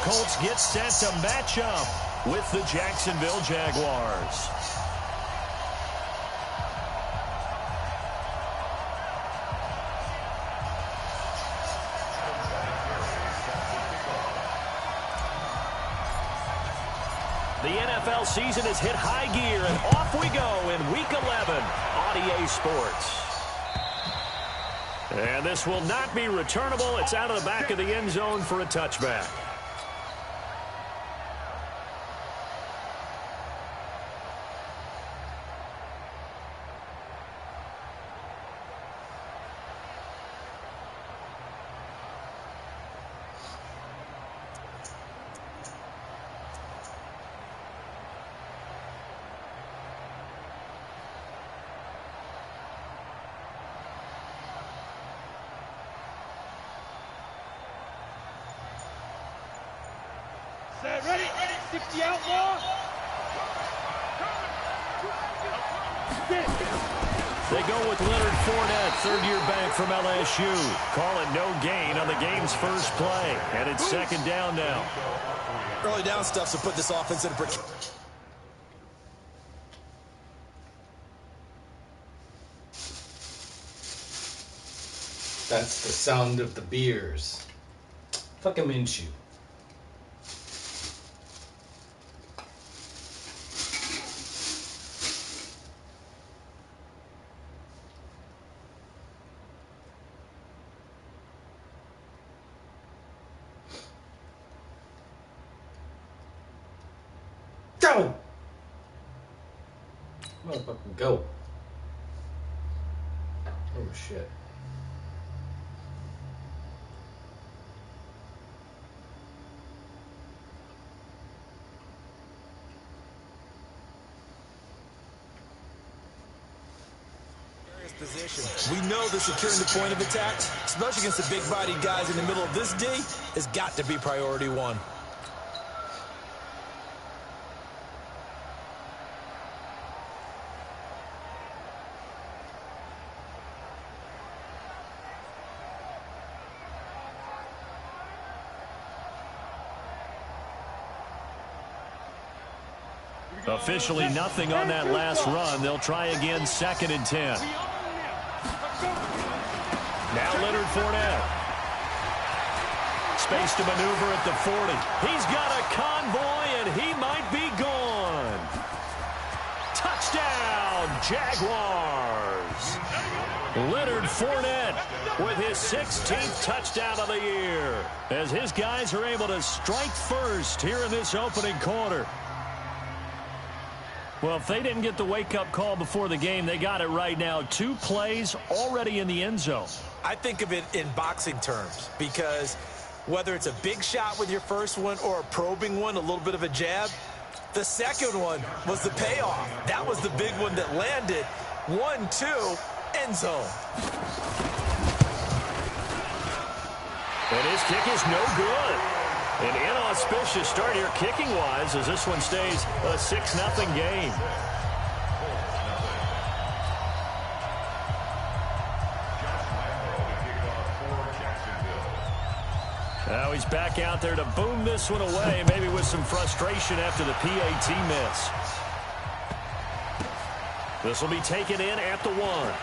Colts get set to match up with the Jacksonville Jaguars. The NFL season has hit high gear, and off we go in Week 11 on EA Sports. And this will not be returnable. It's out of the back of the end zone for a touchback. Ready? 60 outlaw. They go with Leonard Fournette, third-year back from LSU. Call it no gain on the game's first play. And it's second down now. Early down stuff, so put this offense in a brick. That's the sound of the beers. Fuck 'em into you. Go! Motherfucking go. Oh shit. Position. We know that securing the point of attack, especially against the big-bodied guys in the middle of this D, has got to be priority one. Officially nothing on that last run. They'll try again, 2nd and 10. Now Leonard Fournette. Space to maneuver at the 40. He's got a convoy, and he might be gone. Touchdown, Jaguars. Leonard Fournette with his 16th touchdown of the year, as his guys are able to strike first here in this opening quarter. Well, if they didn't get the wake-up call before the game, they got it right now. 2 plays already in the end zone. I think of it in boxing terms, because whether it's a big shot with your first one or a probing one, a little bit of a jab, the second one was the payoff. That was the big one that landed. 1-2, end zone. And his kick is no good. An inauspicious start here kicking-wise as this one stays a 6-0 game. Now he's back out there to boom this one away, maybe with some frustration after the PAT miss. This will be taken in at the 1.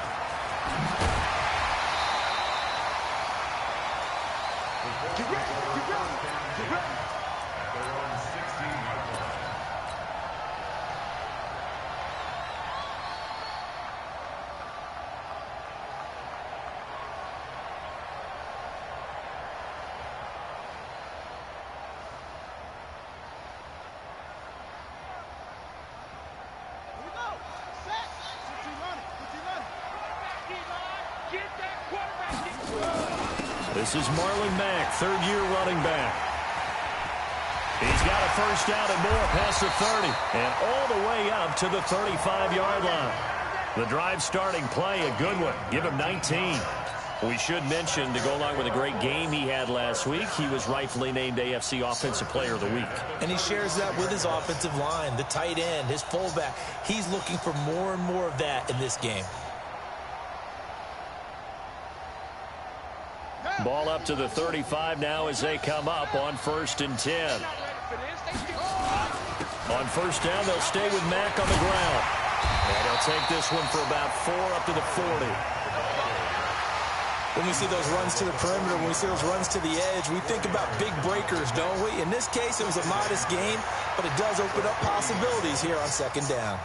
This is Marlon Mack, third-year running back. He's got a first down and more past the 30 and all the way up to the 35-yard line. The drive starting play, a good one. Give him 19. We should mention, to go along with a great game he had last week, he was rightfully named AFC Offensive Player of the Week. And he shares that with his offensive line, the tight end, his fullback. He's looking for more and more of that in this game. Ball up to the 35 now as they come up on 1st and 10. On 1st down, they'll stay with Mack on the ground. And he'll take this one for about 4 up to the 40. When we see those runs to the perimeter, when we see those runs to the edge, we think about big breakers, don't we? In this case, it was a modest gain, but it does open up possibilities here on 2nd down.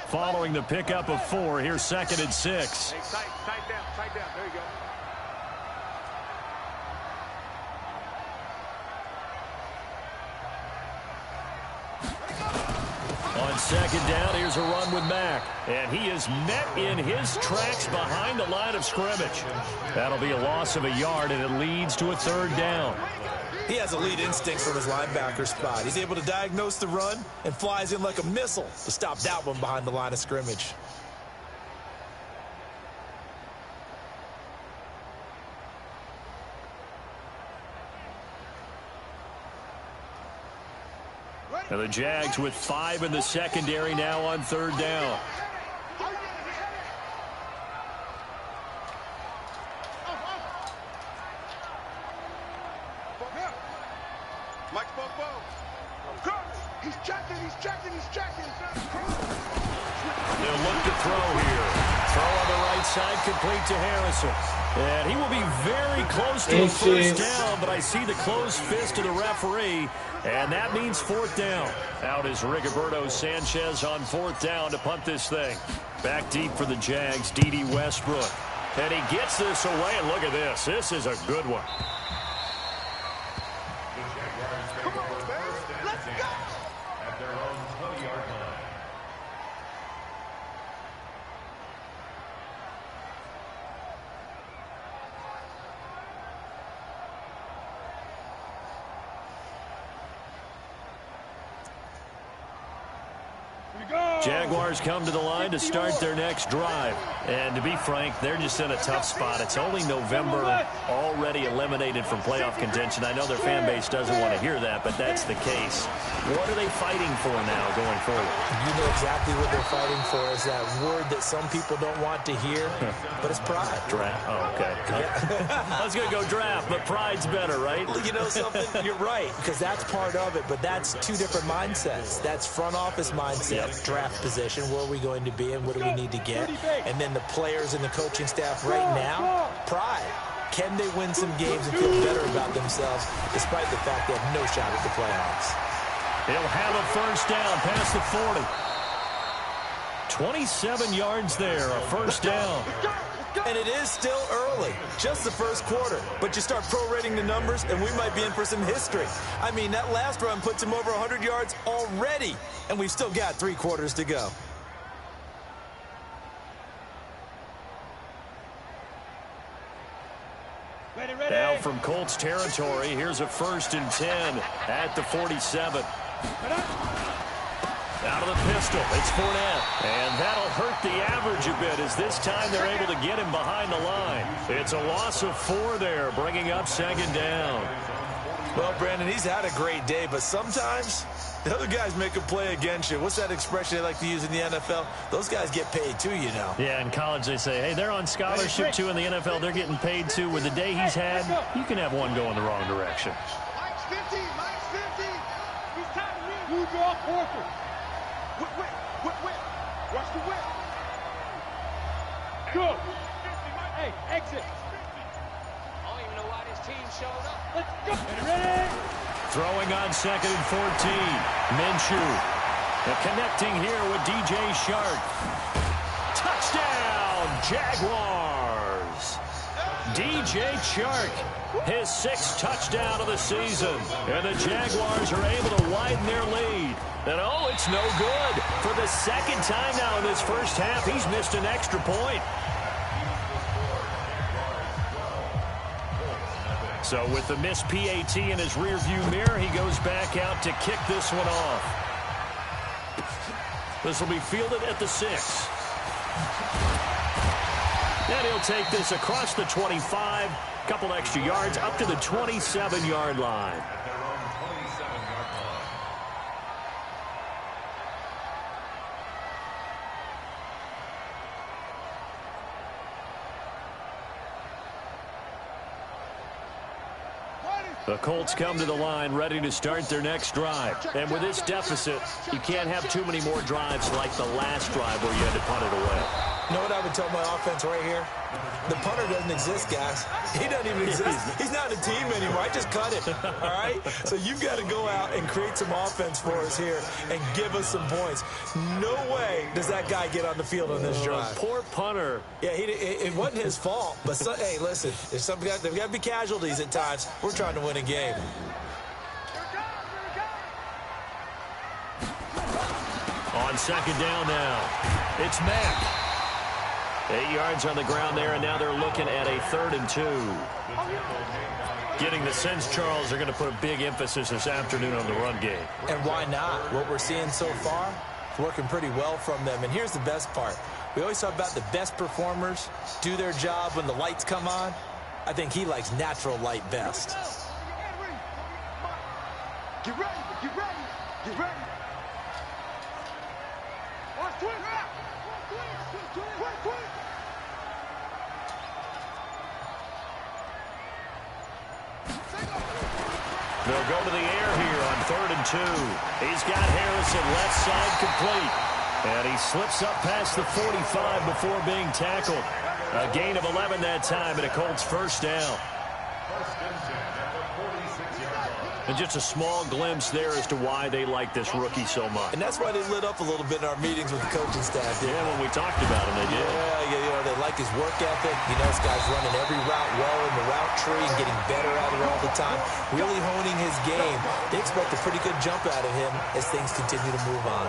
Following the pickup of 4, here's 2nd and 6. Hey, tight down. There you go. On 2nd down, here's a run with Mack. And he is met in his tracks behind the line of scrimmage. That'll be a loss of a yard, and it leads to a 3rd down. He has elite instincts from his linebacker spot. He's able to diagnose the run and flies in like a missile to stop that one behind the line of scrimmage. Now the Jags with 5 in the secondary now on 3rd down. They'll look to throw here. Throw on the right side, complete to Harrison. And he will be very close to a 1st down, but I see the closed fist of the referee, and that means 4th down. Out is Rigoberto Sanchez on 4th down to punt this thing. Back deep for the Jags, D.D. Westbrook. And he gets this away, and look at this. This is a good one. Come on, man. Let's go. At their own 20-yard line. Jaguars come to the line to start their next drive. And to be frank, they're just in a tough spot. It's only November, already eliminated from playoff contention. I know their fan base doesn't want to hear that, but that's the case. What are they fighting for now going forward? You know exactly what they're fighting for is that word that some people don't want to hear, but it's pride. Draft. Oh, okay. I was going to go draft, but pride's better, right? You know something? You're right, because that's part of it, but that's 2 different mindsets. That's front office mindset, draft position, where are we going to be and what do we need to get? And then the players and the coaching staff right now, pride. Can they win some games and feel better about themselves despite the fact they have no shot at the playoffs? He'll have a 1st down past the 40. 27 yards there, a 1st down. And it is still early, just the 1st quarter. But you start prorating the numbers, and we might be in for some history. I mean, that last run puts him over 100 yards already, and we've still got 3 quarters to go. Now from Colts territory, here's a 1st and 10 at the 47. Out of the pistol, it's Fournette. And that'll hurt the average a bit as this time they're able to get him behind the line. It's a loss of 4 there, bringing up 2nd down. Well, Brandon, he's had a great day, but sometimes the other guys make a play against you. What's that expression they like to use in the NFL? Those guys get paid too, you know. Yeah, in college they say, hey, they're on scholarship too. In the NFL, they're getting paid too. With the day he's had, you can have one go in the wrong direction. Mike's 50. He's time to win. You draw quarter. Whip. Watch the whip. Go. Hey, exit. I don't even know why this team showed up. Let's go. Ready? Throwing on 2nd and 14. Minshew. Connecting here with DJ Shark. Touchdown, Jaguars. DJ Shark, his 6th touchdown of the season. And the Jaguars are able to widen their lead. And, oh, it's no good. For the 2nd time now in this 1st half, he's missed an extra point. So with the missed PAT in his rearview mirror, he goes back out to kick this one off. This will be fielded at the 6. And he'll take this across the 25, couple extra yards, up to the 27-yard line. The Colts come to the line ready to start their next drive. And with this deficit, you can't have too many more drives like the last drive where you had to punt it away. You know what I would tell my offense right here? The punter doesn't exist, guys. He doesn't even exist. He's not a team anymore. I just cut it, all right? So you've got to go out and create some offense for us here and give us some points. No way does that guy get on the field on this drive. Poor punter. Yeah, it wasn't his fault. But, hey, listen, there's got to be casualties at times. We're trying to win a game. On second down now, it's Mack. 8 yards on the ground there, and now they're looking at a 3rd and 2. Getting the sense, Charles, they're going to put a big emphasis this afternoon on the run game. And why not? What we're seeing so far is working pretty well from them. And here's the best part. We always talk about the best performers do their job when the lights come on. I think he likes natural light best. Get ready, get ready, get ready. Watch quick. Quick. They'll go to the air here on 3rd and 2. He's got Harrison left side complete. And he slips up past the 45 before being tackled. A gain of 11 that time and a Colts first down. And just a small glimpse there as to why they like this rookie so much. And that's why they lit up a little bit in our meetings with the coaching staff. Yeah, when we talked about him, they did. Yeah, they like his work ethic. You know, this guy's running every route well in the route tree and getting better at it all the time. Really honing his game. They expect a pretty good jump out of him as things continue to move on.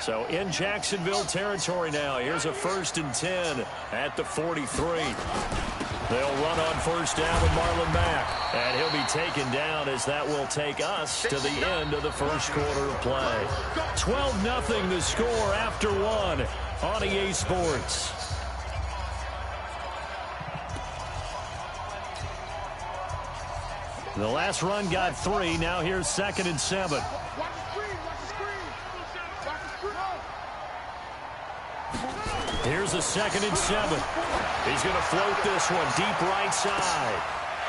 So in Jacksonville territory now. Here's a 1st and 10 at the 43. They'll run on first down with Marlon Mack. And he'll be taken down as that will take us to the end of the first quarter of play. 12-0 the score after 1 on EA Sports. The last run got 3. Now here's 2nd and 7. Here's a 2nd and 7. He's going to float this one deep right side.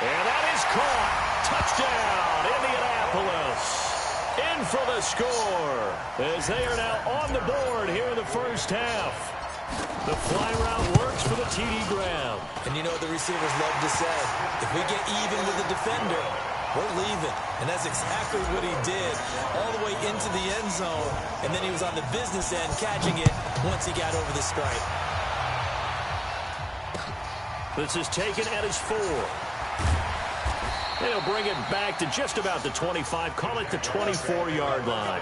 And that is caught. Touchdown, Indianapolis. In for the score as they are now on the board here in the first half. The fly route works for the TD Graham. And you know what the receivers love to say? If we get even with the defender, we're leaving. And that's exactly what he did all the way into the end zone. And then he was on the business end catching it once he got over the stripe. This is taken at his 4. They'll bring it back to just about the 25. Call it the 24-yard line.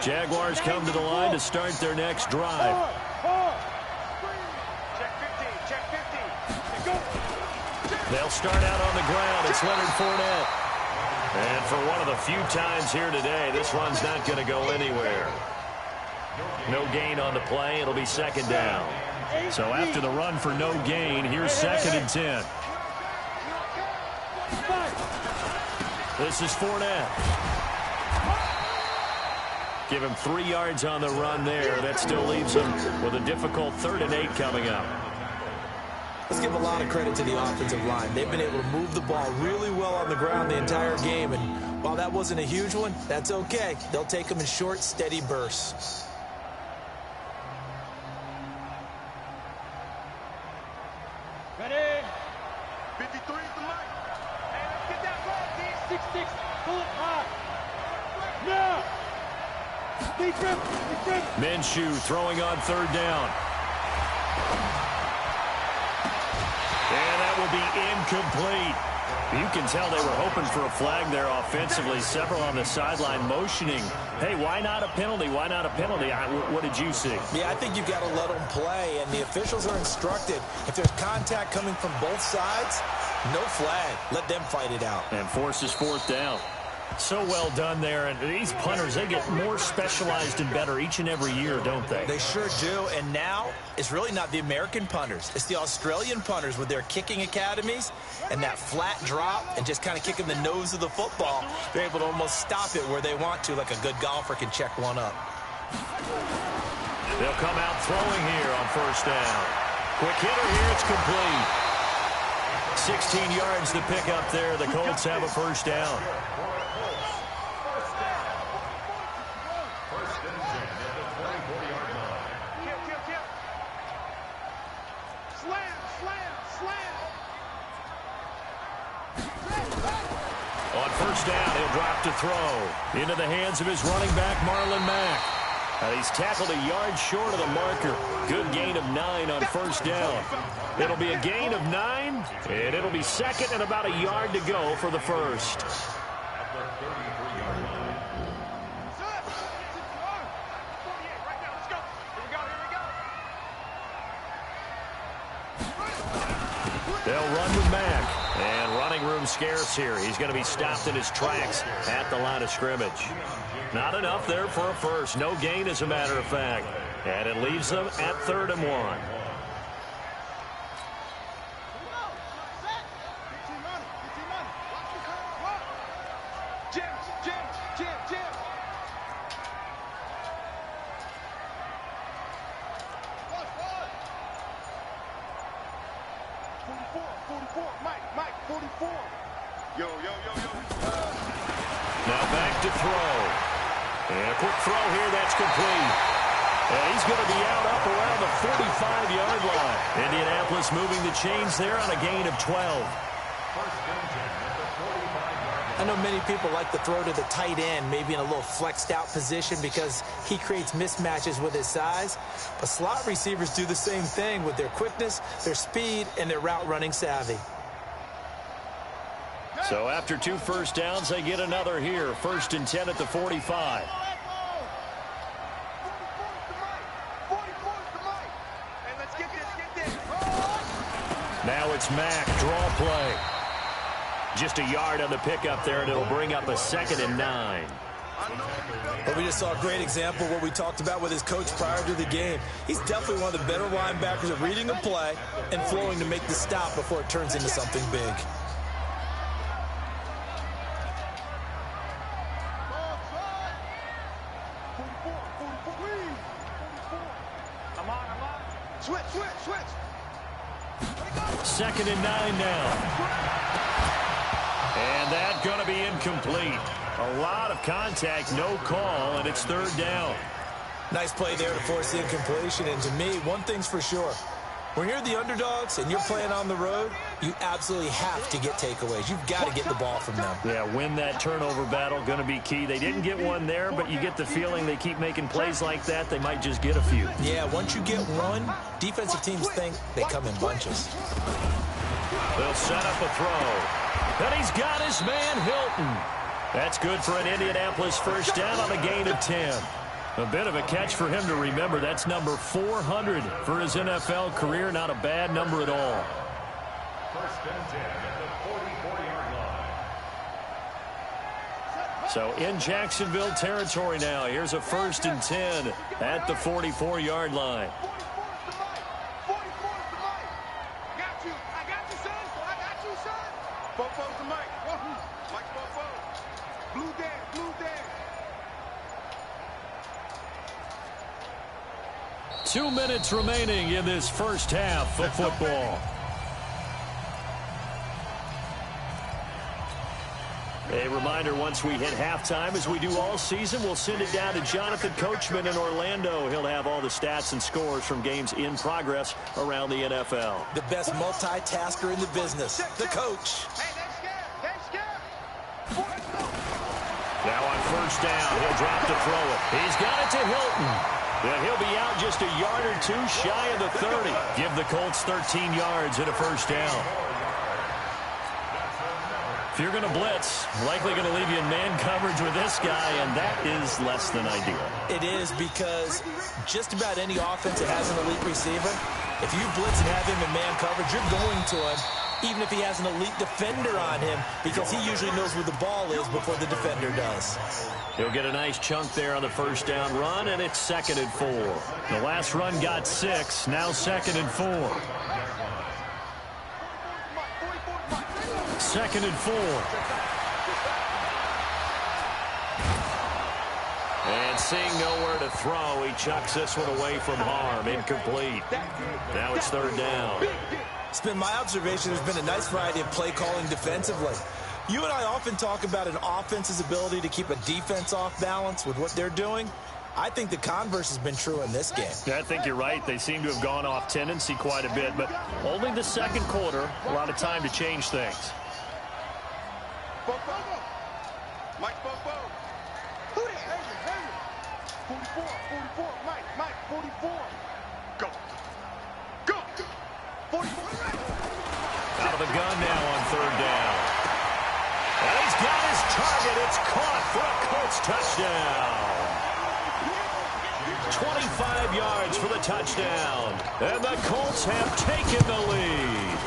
Jaguars come to the line to start their next drive. They'll start out on the ground. It's Leonard Fournette. And for one of the few times here today, this run's not going to go anywhere. No gain on the play. It'll be 2nd down. So after the run for no gain, here's 2nd and 10. This is Fournette. Give him 3 yards on the run there. That still leaves him with a difficult 3rd and 8 coming up. Let's give a lot of credit to the offensive line. They've been able to move the ball really well on the ground the entire game. And while that wasn't a huge one, that's okay. They'll take them in short, steady bursts. Ready? 53 is the mic. Hey, let's get that ball, team. 6-6. Pull it high. Now. Minshew throwing on 3rd down. And that will be incomplete. You can tell they were hoping for a flag there offensively. Several on the sideline motioning. Hey, why not a penalty? Why not a penalty? What did you see? Yeah, I think you've got to let them play, and the officials are instructed. If there's contact coming from both sides, no flag. Let them fight it out. And forces 4th down. So well done there. And these punters, they get more specialized and better each and every year, don't they? They sure do. And now it's really not the American punters. It's the Australian punters with their kicking academies and that flat drop and just kind of kicking the nose of the football. They're able to almost stop it where they want to, like a good golfer can check one up. They'll come out throwing here on first down. Quick hitter here. It's complete. 16 yards to pick up there. The Colts have a first down. On first down, he'll drop to throw. Into the hands of his running back, Marlon Mack. He's tackled a yard short of the marker. Good gain of 9 on first down. It'll be a gain of 9, and it'll be second and about a yard to go for the first. They'll run with Mack. And running room scarce here. He's going to be stopped in his tracks at the line of scrimmage. Not enough there for a first. No gain, as a matter of fact. And it leaves them at 3rd and 1. Now back to throw. And a quick throw here, that's complete. And he's going to be out up around the 45-yard line. Indianapolis moving the chains there on a gain of 12. I know many people like to throw to the tight end, maybe in a little flexed out position because he creates mismatches with his size. But slot receivers do the same thing with their quickness, their speed, and their route running savvy. So after 2 first downs, they get another here. 1st and 10 at the 45. Now it's Mack, draw play. Just a yard on the pickup there, and it'll bring up a 2nd and 9. But we just saw a great example of what we talked about with his coach prior to the game. He's definitely one of the better linebackers at reading a play and flowing to make the stop before it turns into something big. Switch. 2nd and 9 now. And that's going to be incomplete. A lot of contact, no call, and it's 3rd down. Nice play there to force the incompletion. And to me, one thing's for sure. When you're the underdogs and you're playing on the road, you absolutely have to get takeaways. You've got to get the ball from them. Yeah, win that turnover battle, going to be key. They didn't get one there, but you get the feeling they keep making plays like that, they might just get a few. Yeah, once you get one, defensive teams think they come in bunches. They'll set up a throw. And he's got his man, Hilton. That's good for an Indianapolis first down on a gain of 10. A bit of a catch for him to remember. That's number 400 for his NFL career. Not a bad number at all. 1st and 10 at the 44-yard line. So in Jacksonville territory now. Here's a 1st and 10 at the 44-yard line. Two minutes remaining in this first half of football. A reminder, once we hit halftime, as we do all season, we'll send it down to Jonathan Coachman in Orlando. He'll have all the stats and scores from games in progress around the NFL. The best multitasker in the business, the coach. Now on first down, he'll drop to throw it. He's got it to Hilton. And he'll be out just a yard or two shy of the 30. Give the Colts 13 yards and a first down. If you're going to blitz, likely going to leave you in man coverage with this guy, and that is less than ideal. It is, because just about any offense that has an elite receiver, if you blitz and have him in man coverage, you're going to him even if he has an elite defender on him, because he usually knows where the ball is before the defender does. He'll get a nice chunk there on the first down run, and it's 2nd and 4. The last run got 6, now 2nd and 4. 2nd and 4. And seeing nowhere to throw, he chucks this one away from harm. Incomplete. Now it's 3rd down. It's been my observation there's been a nice variety of play calling defensively. You and I often talk about an offense's ability to keep a defense off balance with what they're doing. I think the converse has been true in this game. I think you're right. They seem to have gone off tendency quite a bit, but only the 2nd quarter, a lot of time to change things. Mike, who the hell? 44, Mike, 44. Go. 44. Out of the gun now on 3rd down. And he's got his target. It's caught for a Colts touchdown. 25 yards for the touchdown. And the Colts have taken the lead.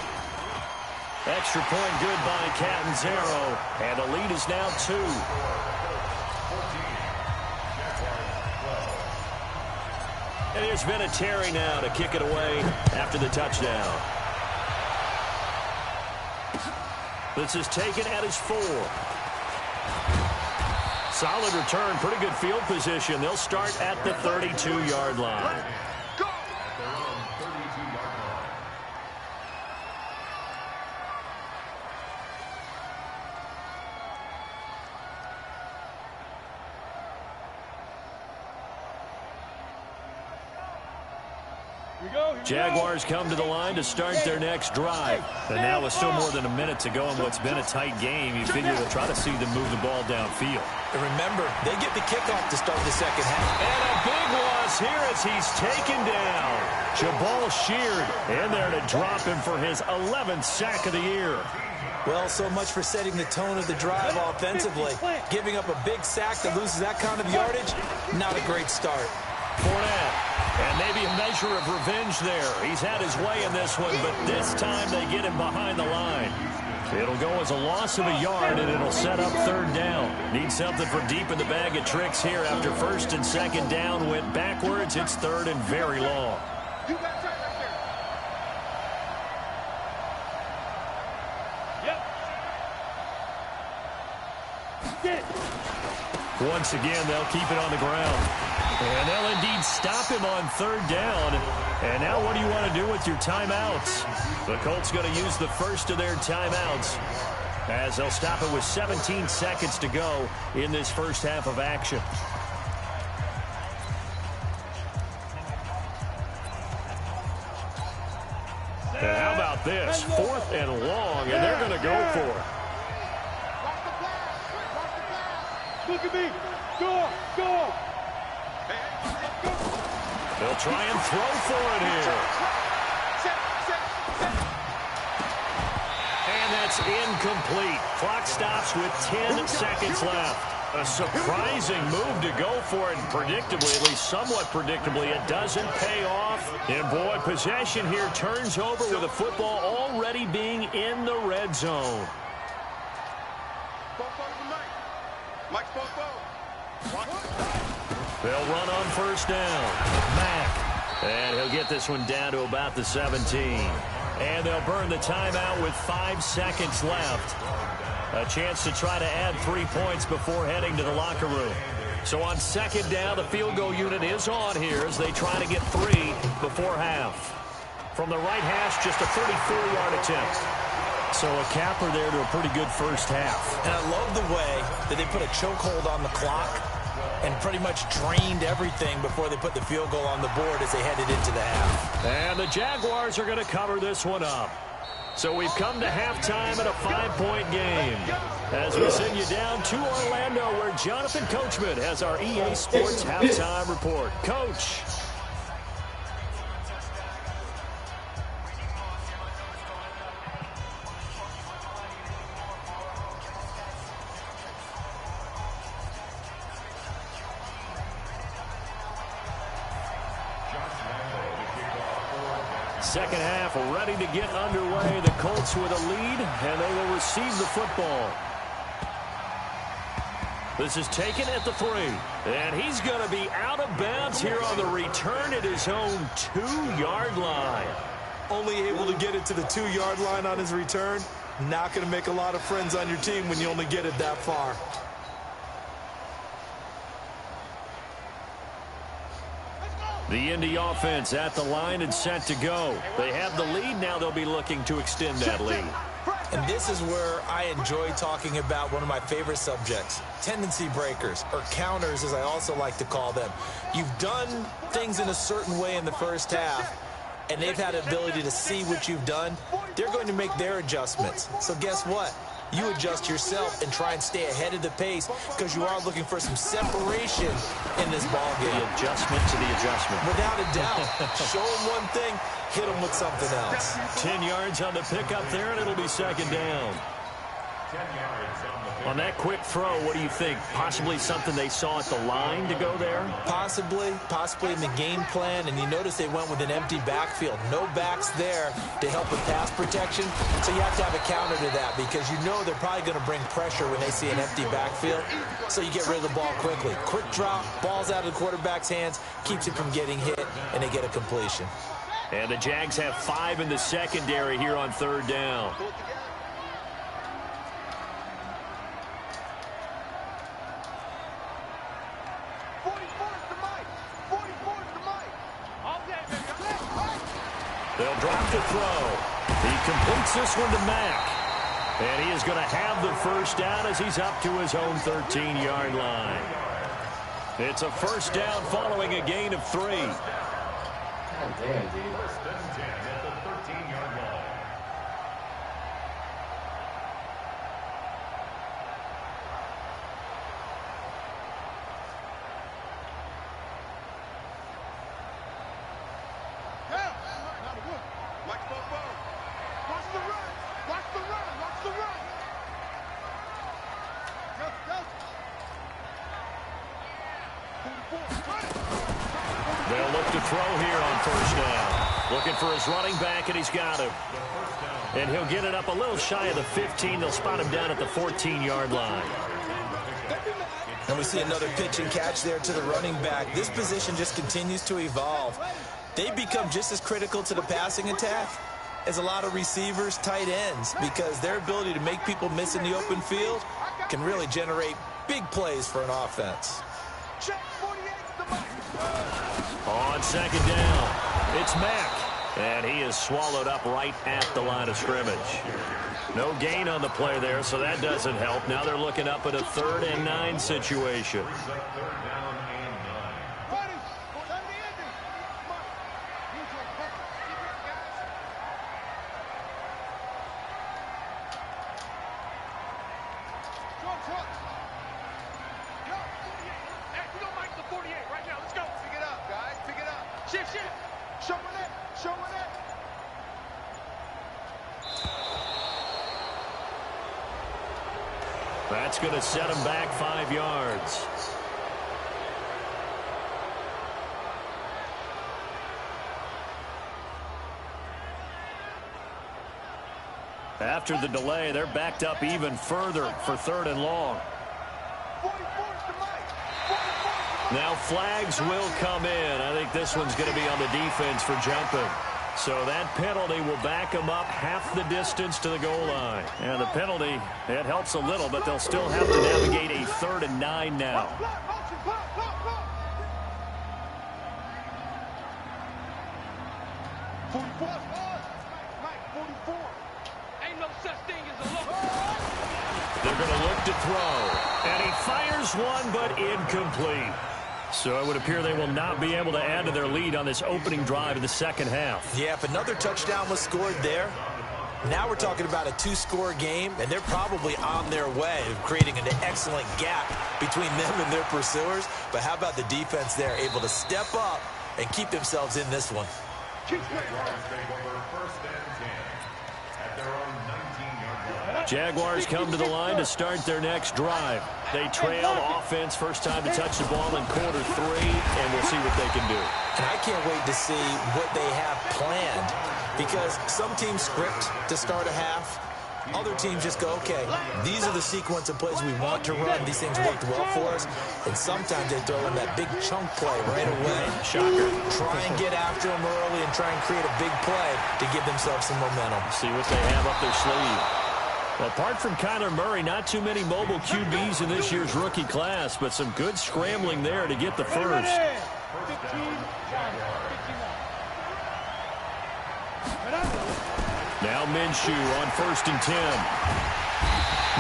Extra point good by Catanzaro. And the lead is now 2. And there's been a Terry now to kick it away after the touchdown. This is taken at his 4. Solid return, pretty good field position. They'll start at the 32-yard line. Jaguars come to the line to start their next drive. And now with still more than a minute to go in what's been a tight game, you figure they'll try to see them move the ball downfield. And remember, they get the kickoff to start the 2nd half. And a big loss here as he's taken down. Jabal Sheard in there to drop him for his 11th sack of the year. Well, so much for setting the tone of the drive offensively. Giving up a big sack that loses that kind of yardage, not a great start. Fournette. And maybe a measure of revenge there. He's had his way in this one, but this time they get him behind the line. It'll go as a loss of a yard, and it'll set up 3rd down. Need something for deep in the bag of tricks here after 1st and 2nd down went backwards. It's 3rd and very long. Once again, they'll keep it on the ground. And they'll indeed stop him on 3rd down. And now what do you want to do with your timeouts? The Colts going to use the first of their timeouts as they'll stop it with 17 seconds to go in this first half of action. And how about this? 4th and long, and they're going to go for it. Look at me. Go. They'll try and throw for it here. And that's incomplete. Clock stops with 10 seconds left. A surprising move to go for it, and predictably, at least somewhat predictably, it doesn't pay off. And boy, possession here turns over with the football already being in the red zone. They'll run on 1st down. Mack. And he'll get this one down to about the 17. And they'll burn the timeout with 5 seconds left. A chance to try to add 3 points before heading to the locker room. So on 2nd down, the field goal unit is on here as they try to get 3 before half. From the right hash, just a 34-yard attempt. So a capper there to a pretty good first half. And I love the way that they put a chokehold on the clock and pretty much drained everything before they put the field goal on the board as they headed into the half. And the Jaguars are going to cover this one up. So we've come to halftime in a 5-point game. As we send you down to Orlando, where Jonathan Coachman has our EA Sports halftime report. Coach. Second half ready to get underway. The Colts with a lead, and they will receive the football. This is taken at the 3. And he's going to be out of bounds here on the return at his own 2-yard line. Only able to get it to the 2-yard line on his return. Not going to make a lot of friends on your team when you only get it that far. The Indy offense at the line and set to go. They have the lead. Now they'll be looking to extend that lead. And this is where I enjoy talking about one of my favorite subjects, tendency breakers, or counters as I also like to call them. You've done things in a certain way in the first half, and they've had the ability to see what you've done. They're going to make their adjustments. So guess what? You adjust yourself and try and stay ahead of the pace because you are looking for some separation in this ball game. The adjustment to the adjustment. Without a doubt. Show them one thing, hit them with something else. 10 yards on the pickup there, and it'll be second down. 10 yards on the On that quick throw, what do you think? Possibly something they saw at the line to go there? Possibly in the game plan, and you notice they went with an empty backfield. No backs there to help with pass protection, so you have to have a counter to that because you know they're probably going to bring pressure when they see an empty backfield, so you get rid of the ball quickly. Quick drop, ball's out of the quarterback's hands, keeps it from getting hit, and they get a completion. And the Jags have 5 in the secondary here on third down. They'll drop the throw. He completes this one to Mack. And he is going to have the first down as he's up to his own 13-yard line. It's a first down following a gain of 3. God damn, dude. First and 10 at the 13-yard line. They'll look to throw here on first down. Looking for his running back, and he's got him. And he'll get it up a little shy of the 15. They'll spot him down at the 14-yard line. And we see another pitch and catch there to the running back. This position just continues to evolve. They become just as critical to the passing attack as a lot of receivers, tight ends, because their ability to make people miss in the open field can really generate big plays for an offense. On second down, it's Mack. And he is swallowed up right at the line of scrimmage. No gain on the play there, so that doesn't help. Now they're looking up at a 3rd and 9 situation. That's going to set him back 5 yards. After the delay, they're backed up even further for 3rd and long. Now flags will come in. I think this one's going to be on the defense for jumping. So that penalty will back them up half the distance to the goal line. And the penalty, it helps a little, but they'll still have to navigate a 3rd and 9 now. They're going to look to throw. And he fires one, but incomplete. So it would appear they will not be able to add to their lead on this opening drive of the second half. Yeah, if another touchdown was scored there, now we're talking about a 2-score game, and they're probably on their way of creating an excellent gap between them and their pursuers. But how about the defense there, able to step up and keep themselves in this one? First and 10 at their own 19-yard line. Jaguars come to the line to start their next drive. They trail offense, first time to touch the ball in quarter 3, and we'll see what they can do. And I can't wait to see what they have planned, because some teams script to start a half. Other teams just go, okay, these are the sequence of plays we want to run. These things worked well for us. And sometimes they throw in that big chunk play right away. Shocker. Try and get after them early and try and create a big play to give themselves some momentum. See what they have up their sleeve. Apart from Kyler Murray, not too many mobile QBs in this year's rookie class, but some good scrambling there to get the first. Now Minshew on 1st and 10.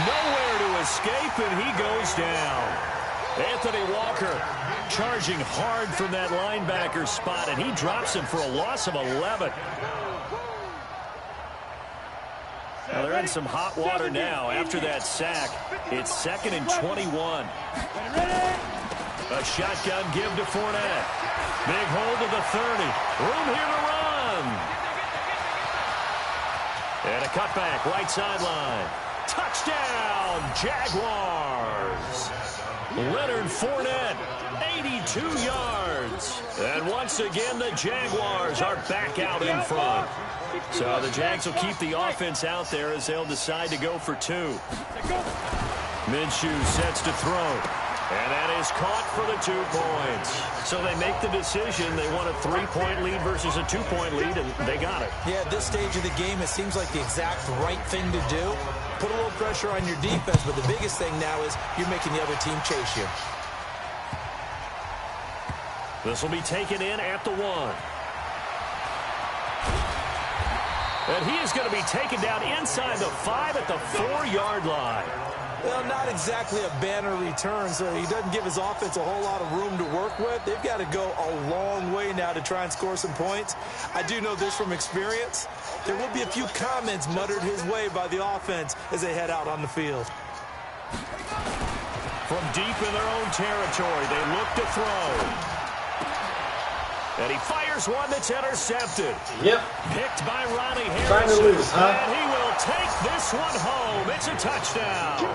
Nowhere to escape, and he goes down. Anthony Walker charging hard from that linebacker spot, and he drops him for a loss of 11. Well, they're in some hot water now after that sack. It's 2nd and 21. A shotgun give to Fournette. Big hold to the 30. Room here to run. And a cutback, right sideline. Touchdown, Jaguars. Leonard Fournette, 82 yards. And once again, the Jaguars are back out in front. So the Jags will keep the offense out there as they'll decide to go for 2. Minshew sets to throw. And that is caught for the 2 points. So they make the decision. They want a 3-point lead versus a 2-point lead, and they got it. Yeah, at this stage of the game, it seems like the exact right thing to do. Put a little pressure on your defense, but the biggest thing now is you're making the other team chase you. This will be taken in at the 1. And he is going to be taken down inside the 5 at the 4-yard line. Well, not exactly a banner return, so he doesn't give his offense a whole lot of room to work with. They've got to go a long way now to try and score some points. I do know this from experience. There will be a few comments muttered his way by the offense as they head out on the field. From deep in their own territory, they look to throw. And he fires one that's intercepted. Yep. Picked by Ronnie Harrison. Trying to lose, huh? And he will take this one home. It's a touchdown.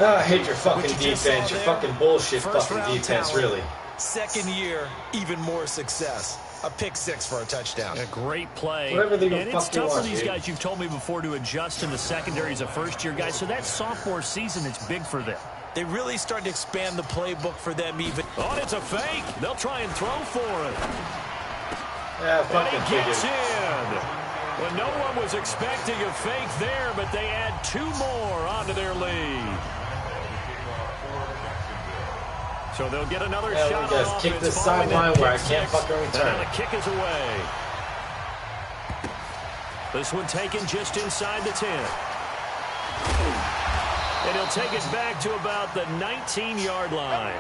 I hate your fucking defense. Your fucking bullshit fucking defense, talent. really. 2nd year, even more success. A pick 6 for a touchdown. A great play. Whatever they and it's tough for these dude. guys, you've told me before, to adjust in the secondary as a first-year guy. So that sophomore season is big for them. They really started to expand the playbook for them even. Oh, it's a fake. They'll try and throw for it. Yeah, And fucking he gets figured. in. Well, no one was expecting a fake there, but they add 2 more onto their lead. So they'll get another Yeah, shot we on just kick offense this following sideline that where I pick can't 6. fucking return. And now the kick is away. This one taken just inside the 10. And he'll take it back to about the 19-yard line.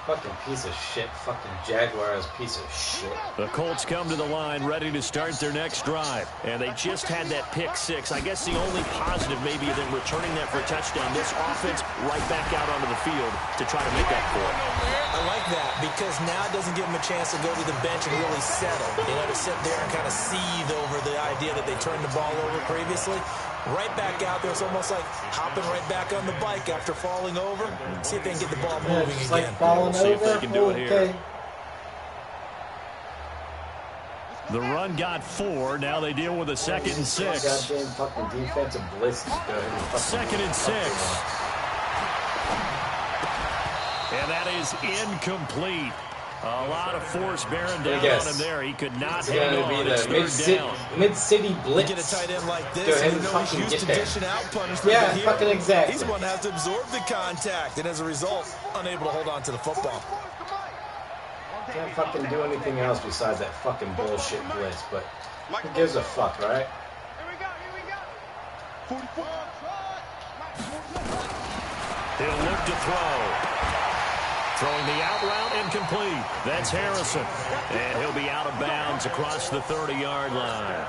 Fucking piece of shit. Fucking Jaguars piece of shit. The Colts come to the line ready to start their next drive. And they just had that pick 6. I guess the only positive maybe than returning that for a touchdown. This offense right back out onto the field to try to make up for it. I like that because now it doesn't give them a chance to go to the bench and really settle. You know, to sit there and kind of seethe over the idea that they turned the ball over previously. Right back out there. It's almost like hopping right back on the bike after falling over. See if they can get the ball moving It's again. like falling See if over. they can do it here. Okay. The run got 4. Now they deal with a 2nd and 6. Goddamn fucking defensive blitz. Go ahead and fucking 2nd and 6. And that is incomplete. A lot of force bearing down on him there. He could not It's hang going to on. be It's the 3rd down. mid-city blitz. Get a tight end like Go this, ahead and and you know he's fucking used get to there. dishing out punishment. Yeah, but here, fucking exactly. He's the one that has to absorb the contact, and as a result, unable to hold on to the football. Can't fucking do anything else besides that fucking bullshit blitz, but who gives a fuck, right? He'll look to throw. Throwing the out route incomplete. That's Harrison. And he'll be out of bounds across the 30-yard line.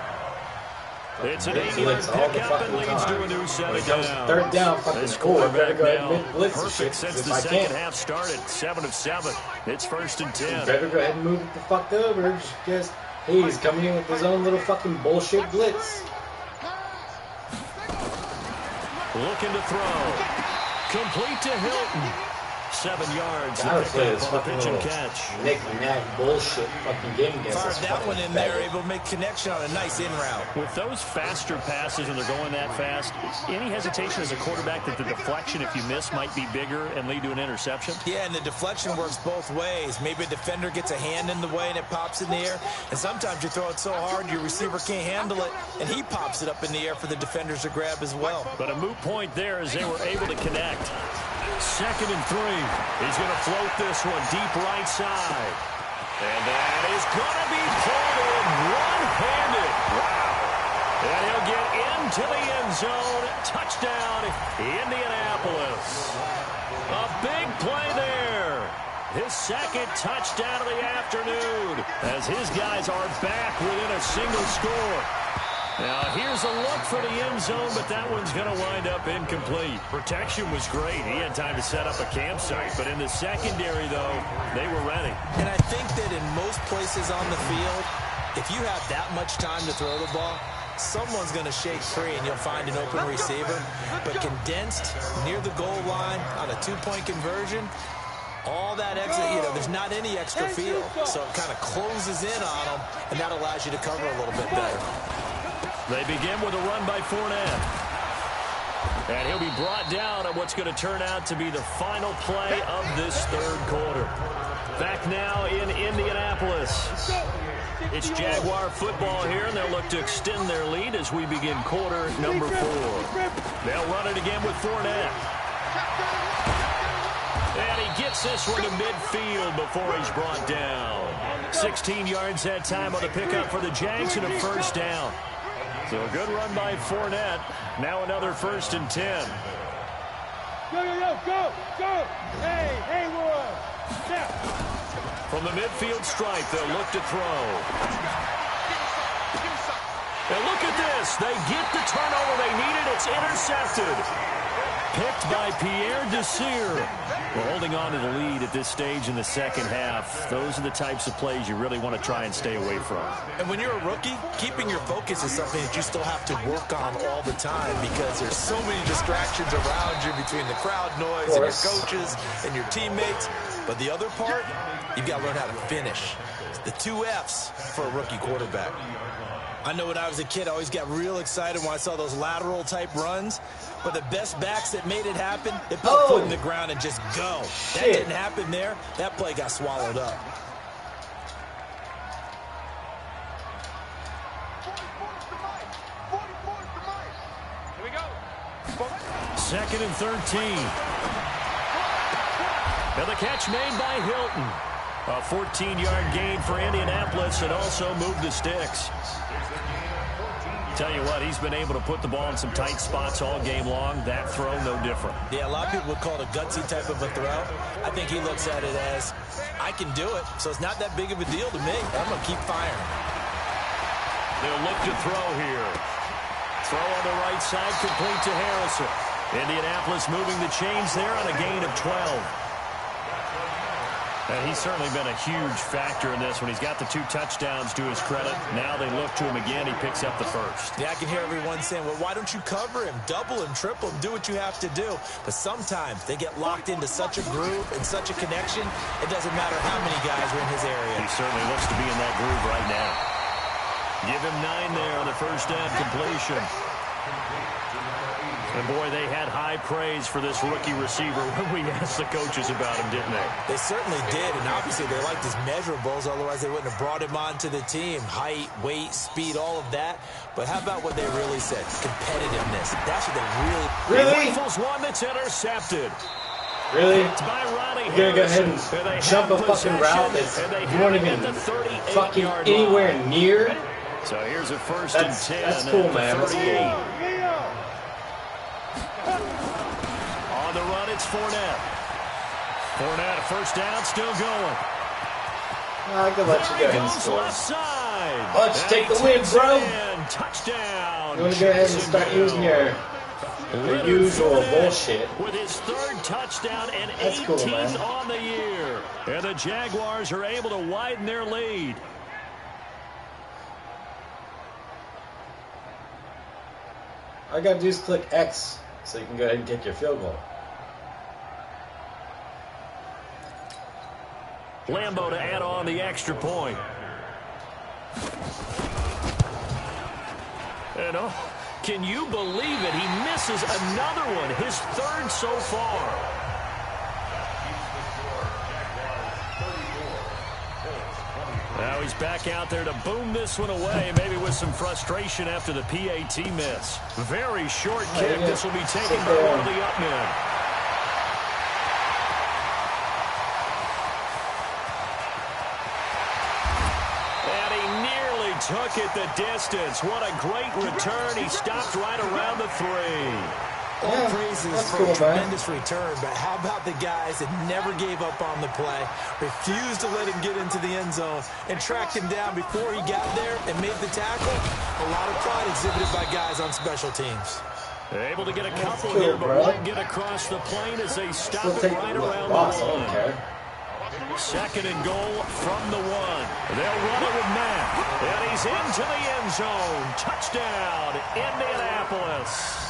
It's an Blitz 8-yard all the pickup and fucking leads to a time. new set When of it comes downs. third down, fucking This cool. I better quarterback go ahead now, and mid-blitz the perfect shit. since If the I second can't, half started. 7 of 7. It's 1st and 10. better go ahead and move it the fuck over just because he's coming in with his own little fucking bullshit blitz. Looking to throw. Complete to Hilton. 7 yards. I would play this on the fucking pitch and little catch. knick-knack bullshit fucking game against Fired this that fucking one in there, faggot. able to make connection on a nice in route. With those faster passes and they're going that fast, any hesitation as a quarterback that the deflection, if you miss, might be bigger and lead to an interception? Yeah, and the deflection works both ways. Maybe a defender gets a hand in the way and it pops in the air. And sometimes you throw it so hard your receiver can't handle it, and he pops it up in the air for the defenders to grab as well. But a moot point there as they were able to connect. 2nd and 3. He's going to float this one deep right side. And that is going to be pulled in one-handed. Wow. And he'll get into the end zone. Touchdown, Indianapolis. A big play there. His 2nd touchdown of the afternoon as his guys are back within a single score. Now, here's a look for the end zone, but that one's going to wind up incomplete. Protection was great. He had time to set up a campsite, but in the secondary, though, they were ready. And I think that in most places on the field, if you have that much time to throw the ball, someone's going to shake free and you'll find an open receiver. But condensed near the goal line on a 2-point conversion, all that exit, there's not any extra field. So it kind of closes in on them, and that allows you to cover a little bit better. They begin with a run by Fournette. And he'll be brought down at what's going to turn out to be the final play of this 3rd quarter. Back now in Indianapolis. It's Jaguar football here, and they'll look to extend their lead as we begin quarter number 4. They'll run it again with Fournette. And he gets this one to midfield before he's brought down. 16 yards that time on the pickup for the Jags and a 1st down. So a good run by Fournette. Now another 1st and 10. Go, go, go. Hey, Warren. Now. From the midfield stripe, they'll look to throw. And look at this. They get the turnover they needed. It's intercepted. Picked by Pierre Desir. We're holding on to the lead at this stage in the 2nd half. Those are the types of plays you really want to try and stay away from. And when you're a rookie, keeping your focus is something that you still have to work on all the time because there's so many distractions around you between the crowd noise and your coaches and your teammates. But the other part, you've got to learn how to finish. The 2 F's for a rookie quarterback. I know when I was a kid, I always got real excited when I saw those lateral-type runs. But the best backs that made it happen, they put a foot in the ground and just go. That didn't happen there. That play got swallowed up. Here we go. 2nd and 13. And the catch made by Hilton. A 14-yard gain for Indianapolis and also moved the sticks. Tell you what, he's been able to put the ball in some tight spots all game long. That throw, no different. Yeah, a lot of people would call it a gutsy type of a throw. I think he looks at it as, I can do it, so it's not that big of a deal to me. I'm going to keep firing. They'll look to throw here. Throw on the right side, complete to Harrison. Indianapolis moving the chains there on a gain of 12. And he's certainly been a huge factor in this when he's got the 2 touchdowns to his credit. Now they look to him again. He picks up the 1st. Yeah, I can hear everyone saying, well, why don't you cover him, double him, triple him, do what you have to do. But sometimes they get locked into such a groove and such a connection, it doesn't matter how many guys are in his area. He certainly looks to be in that groove right now. Give him 9 there on the 1st down completion. And, boy, they had high praise for this rookie receiver when we asked the coaches about him, didn't they? They certainly did, and obviously they liked his measurables. Otherwise, they wouldn't have brought him onto the team. Height, weight, speed, all of that. But how about what they really said? Competitiveness. That's what they really... Really? Rifles one that's intercepted. Really? By Ronnie You're going to go ahead Harrison. and jump a fucking route that's you won't even fucking anywhere near? So here's a 1st and 10. That's cool, man. That's cool. On the run, it's Fournette. Fournette, a 1st down, still going. I could let you go ahead and score. Left side. Let's take the win, bro. Touchdown, of You want to go ahead and start using your usual bullshit. With his third touchdown and That's 18 cool, man. on the year. And the Jaguars are able to widen their lead. All you gotta do is click X so you can go ahead and kick your field goal. Lambo to add on the extra point. And oh, can you believe it? He misses another one, his third so far. Now he's back out there to boom this one away, maybe with some frustration after the PAT miss. Very short kick. This will be taken by one of the up men. And he nearly took it the distance. What a great return. He stopped right around the 3. All praises for a tremendous return, but how about the guys that never gave up on the play, refused to let him get into the end zone, and tracked him down before he got there and made the tackle? A lot of pride exhibited by guys on special teams. Able to get a couple here, but won't get across the plane as they stop it right around the 1. Second and goal from the 1. They'll run it with Matt, and he's into the end zone. Touchdown, Indianapolis.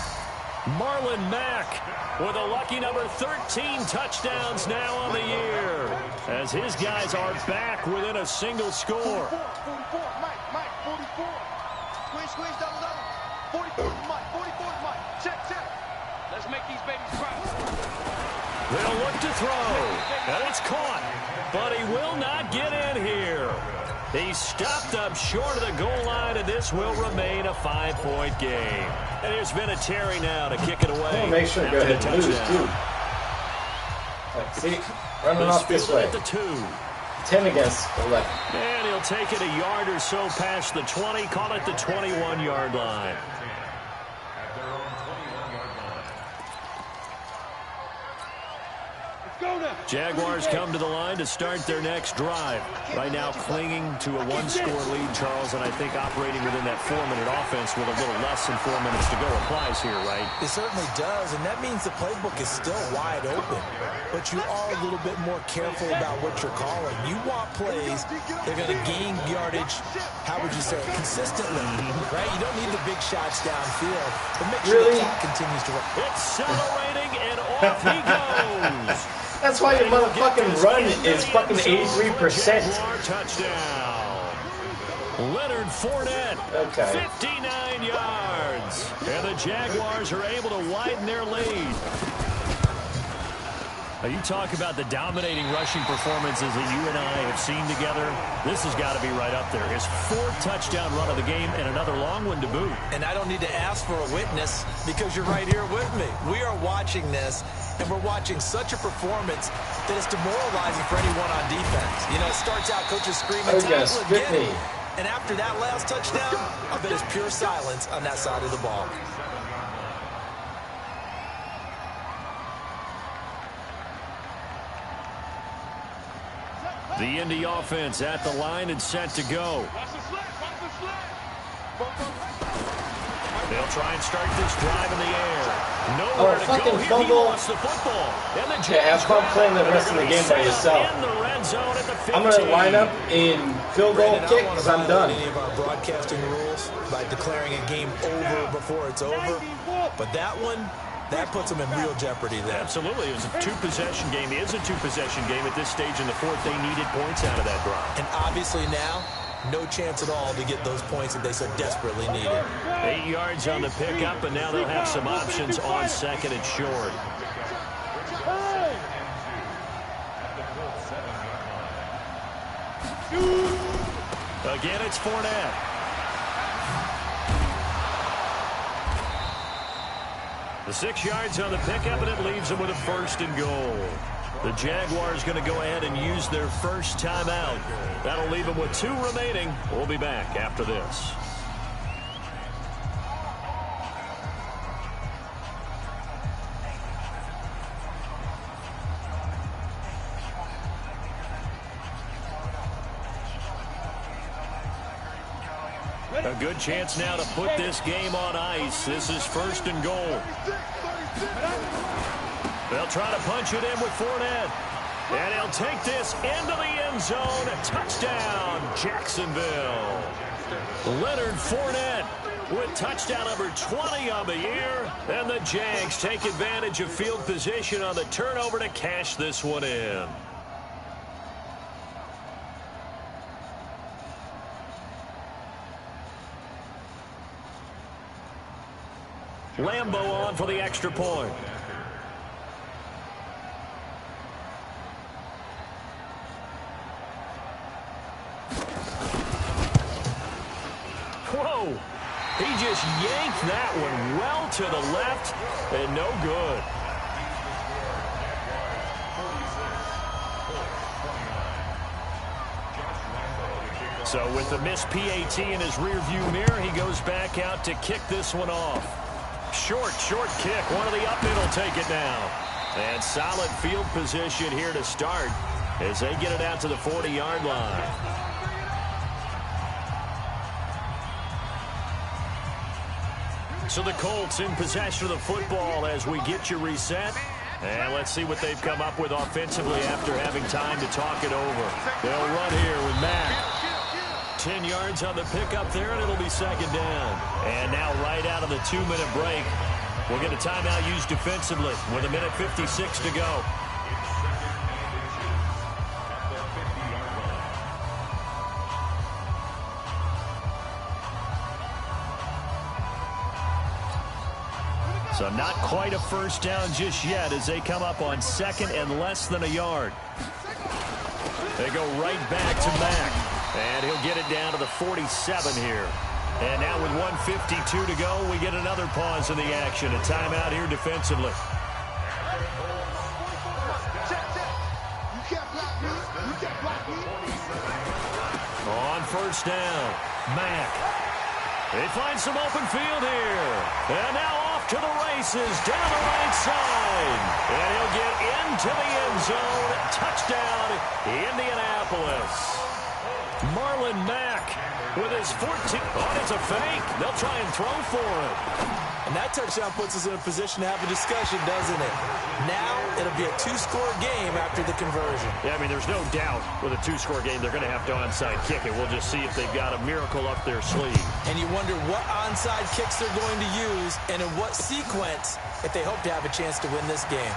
Marlon Mack with a lucky number 13 touchdowns now on the year, as his guys are back within a single score. 44, Mike, 44. Squeeze, double. 44 Mike, 44 Mike. Check. Let's make these babies proud. They'll look to throw, and it's caught, but he will not get in here. He's stopped up short of the goal line, and this will remain a 5-point game. And there's been a Terry now to kick it away. Make sure to go ahead and lose, too. See, running off this way. At the 2. 10 against 11. And he'll take it a yard or so past the 20, call it the 21-yard line. Jaguars come to the line to start their next drive. Right now clinging to a 1-score lead, Charles, and I think operating within that 4-minute offense with a little less than 4 minutes to go applies here, right? It certainly does, and that means the playbook is still wide open. But you are a little bit more careful about what you're calling. You want plays that are going to gain yardage, how would you say it, consistently, right? You don't need the big shots downfield, but make sure the clock continues to run. Accelerating, and off he goes. That's why your motherfucking run is fucking 83%. Touchdown. Leonard Fournette, 59 yards. And the Jaguars are able to widen their lead. Now you talk about the dominating rushing performances that you and I have seen together. This has got to be right up there. His 4th touchdown run of the game and another long one to boot. And I don't need to ask for a witness because you're right here with me. We are watching this, and we're watching such a performance that it's demoralizing for anyone on defense. You know, it starts out coaches screaming, tackle again. And after that last touchdown, I bet it's pure silence on that side of the ball. The Indy offense at the line and set to go. They'll try and start this drive in the air. Nowhere to go here. He lost the football. And the have fun playing the rest of the game by yourself. In the red zone at the 15. I'm going to line up in field goal kick because I'm done. Any of our broadcasting rules by declaring a game over before it's over. But that one, that puts them in real jeopardy there. Absolutely. It was a 2-possession game. It is a 2-possession game at this stage in the 4th. They needed points out of that drive. And obviously now, no chance at all to get those points that they so desperately needed. 8 yards on the pickup, and now they'll have some options on 2nd and short. Again, it's Fournette. The 6 yards on the pickup, and it leaves them with a 1st and goal. The Jaguars going to go ahead and use their first timeout. That'll leave them with 2 remaining. We'll be back after this. A good chance now to put this game on ice. This is 1st and goal. They'll try to punch it in with Fournette. And he'll take this into the end zone. Touchdown, Jacksonville. Leonard Fournette with touchdown number 20 on the year. And the Jags take advantage of field position on the turnover to cash this one in. Lambeau on for the extra point. Whoa! He just yanked that one well to the left and no good. So with the missed PAT in his rearview mirror, he goes back out to kick this one off. Short kick. One of the up mid will take it now. And solid field position here to start as they get it out to the 40-yard line. So the Colts in possession of the football as we get you reset. And let's see what they've come up with offensively after having time to talk it over. They'll run here with Mack. 10 yards on the pickup there, and it'll be 2nd down. And now right out of the 2-minute break, we'll get a timeout used defensively with 1:56 to go. So not quite a first down just yet as they come up on 2nd and less than a yard. They go right back to Mack. And he'll get it down to the 47 here. And now with 1:52 to go, we get another pause in the action. A timeout here defensively. On 1st down, Mack. They find some open field here. And now off to the races down the right side. And he'll get into the end zone. Touchdown, Indianapolis. Marlon Mack with his 14th. Oh, it's a fake. They'll try and throw for it. And that touchdown puts us in a position to have a discussion, doesn't it? Now it'll be a 2-score game after the conversion. Yeah, I mean, there's no doubt with a 2-score game they're going to have to onside kick it. We'll just see if they've got a miracle up their sleeve. And you wonder what onside kicks they're going to use and in what sequence if they hope to have a chance to win this game.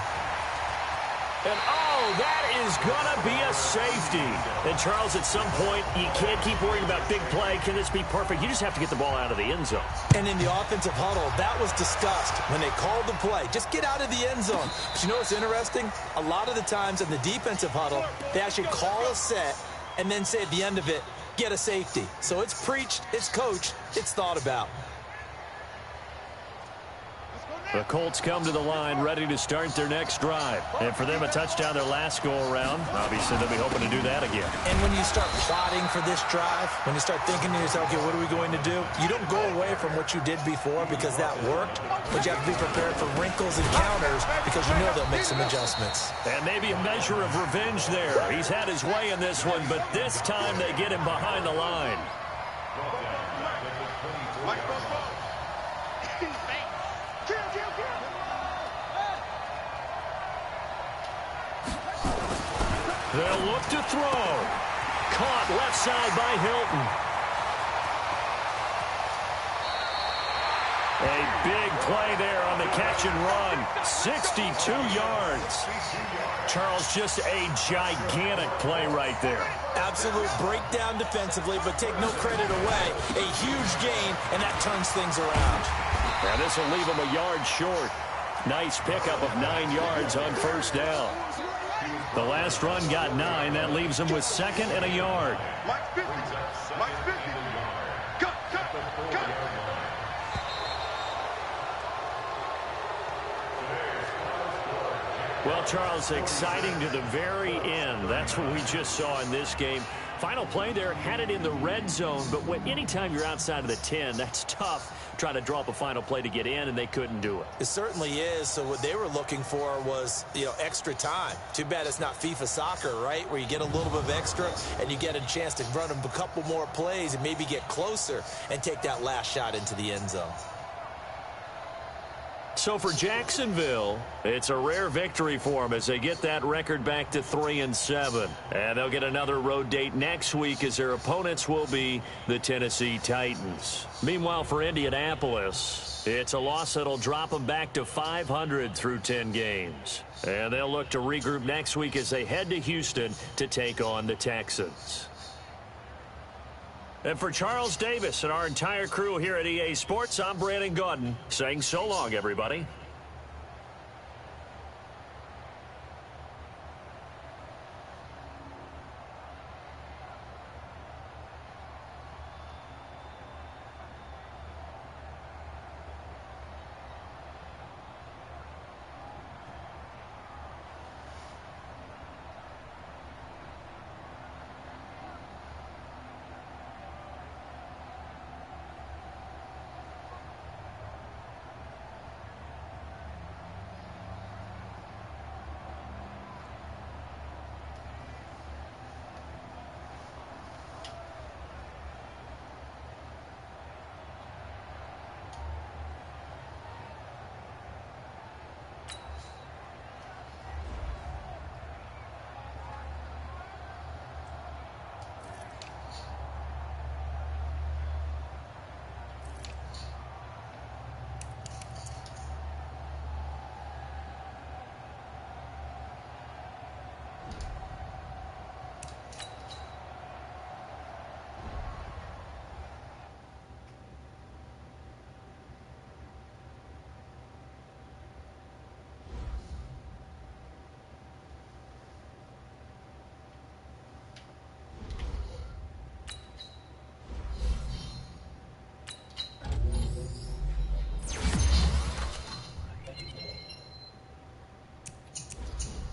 And, oh, that is going to be a safety. And, Charles, at some point, you can't keep worrying about big play. Can this be perfect? You just have to get the ball out of the end zone. And in the offensive huddle, that was discussed when they called the play. Just get out of the end zone. But you know what's interesting? A lot of the times in the defensive huddle, they actually call a set and then say at the end of it, get a safety. So it's preached, it's coached, it's thought about. The Colts come to the line ready to start their next drive. And for them, a touchdown their last go-around. Obviously, they'll be hoping to do that again. And when you start plotting for this drive, when you start thinking to yourself, okay, what are we going to do? You don't go away from what you did before because that worked, but you have to be prepared for wrinkles and counters because you know they'll make some adjustments. And maybe a measure of revenge there. He's had his way in this one, but this time they get him behind the line. They'll look to throw. Caught left side by Hilton. A big play there on the catch and run. 62 yards. Charles, just a gigantic play right there. Absolute breakdown defensively, but take no credit away. A huge gain, and that turns things around. Now this will leave him a yard short. Nice pickup of 9 yards on 1st down. The last run got 9. That leaves him with 2nd and a yard. Well, Charles, exciting to the very end. That's what we just saw in this game. Final play there, had it in the red zone, but anytime you're outside of the 10, that's tough. Trying to draw up a final play to get in, and they couldn't do it. It certainly is. So what they were looking for was, extra time. Too bad it's not FIFA soccer, right, where you get a little bit of extra and you get a chance to run a couple more plays and maybe get closer and take that last shot into the end zone. So for Jacksonville, it's a rare victory for them as they get that record back to 3-7. And they'll get another road date next week as their opponents will be the Tennessee Titans. Meanwhile, for Indianapolis, it's a loss that'll drop them back to 500 through 10 games. And they'll look to regroup next week as they head to Houston to take on the Texans. And for Charles Davis and our entire crew here at EA Sports, I'm Brandon Gaudin saying so long, everybody.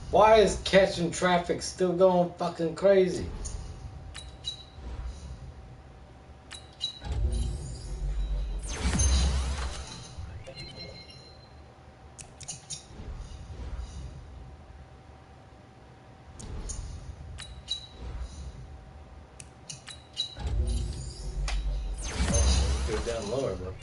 Why is catching traffic still going fucking crazy? Oh, go down lower, bro.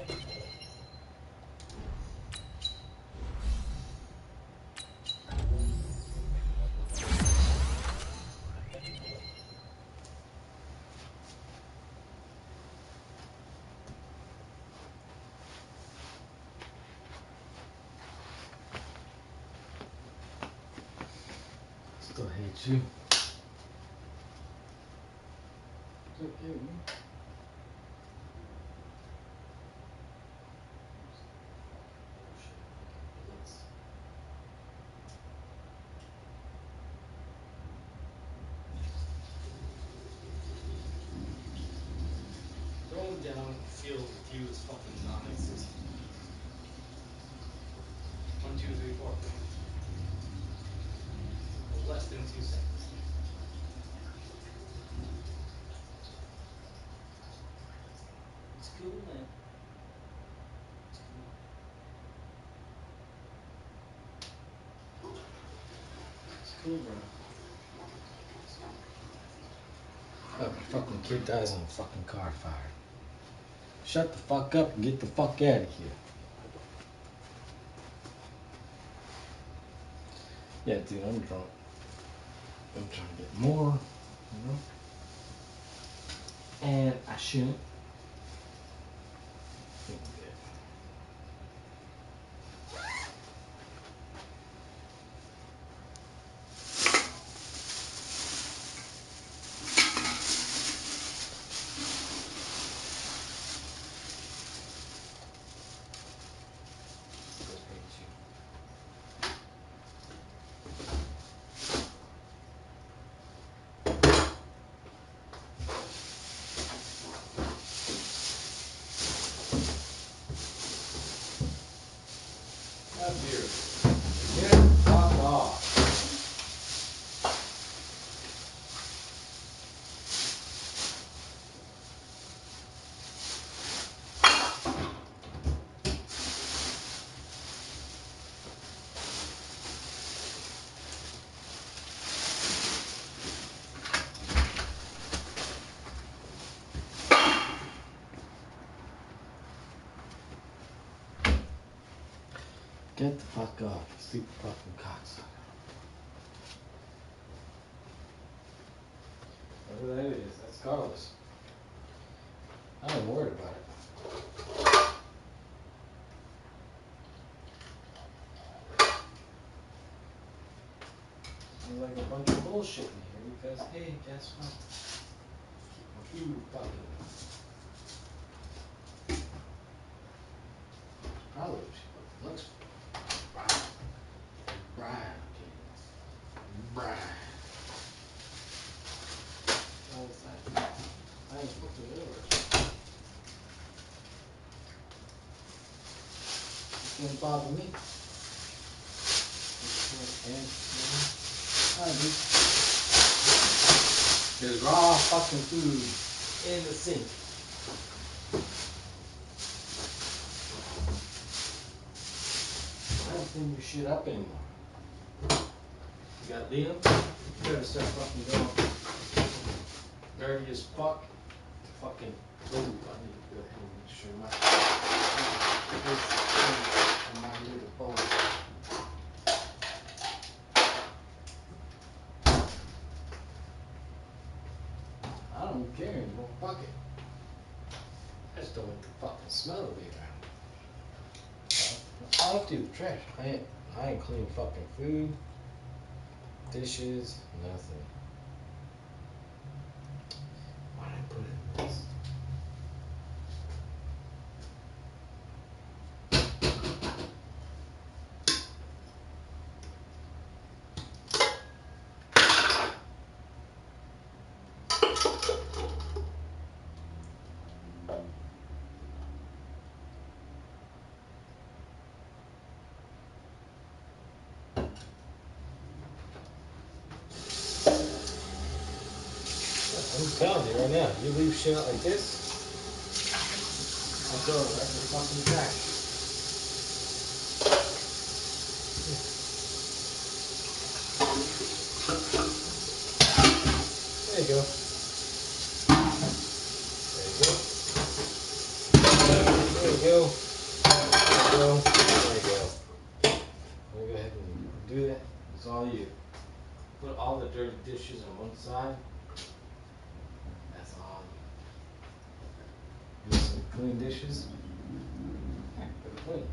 Still hate you. It's okay, man. Going down field with you is fucking non-existent. 1, 2, 3, 4. Less than 2 seconds. It's cool, man. It's cool, bro. Oh, fucking kid dies in a fucking car fire. Shut the fuck up and get the fuck out of here. Yeah, dude, I'm drunk. I'm trying to get more, you know? And I shouldn't. Get the fuck off, you stupid fucking cocksucker. Whatever that is, that's Carlos. I'm worried about it. Seems like a bunch of bullshit in here because, hey, guess what? Keep my food fucking. Probably what she looks for. Brian. Brian. What was that? I ain't fucking over. You can't bother me. There's raw fucking food in the sink. I don't clean your shit up anymore. You got Liam? You better start fucking going dirty as fuck. Fucking, ooh, I need to go ahead and make sure my little bowl. I don't care anymore, fuck it. I just don't want the fucking smell of it around. I'll do the trash. I ain't clean fucking food, dishes, nothing. Why did I put it in this? I'm telling you right now, you leave shit out like this, I'll throw it right in the fucking trash. There you go. There you go. There you go. There you go. There you go. I'm gonna go ahead and do that. It's all you. Put all the dirty dishes on one side. That's all you. You want some clean dishes? Yeah, they're clean.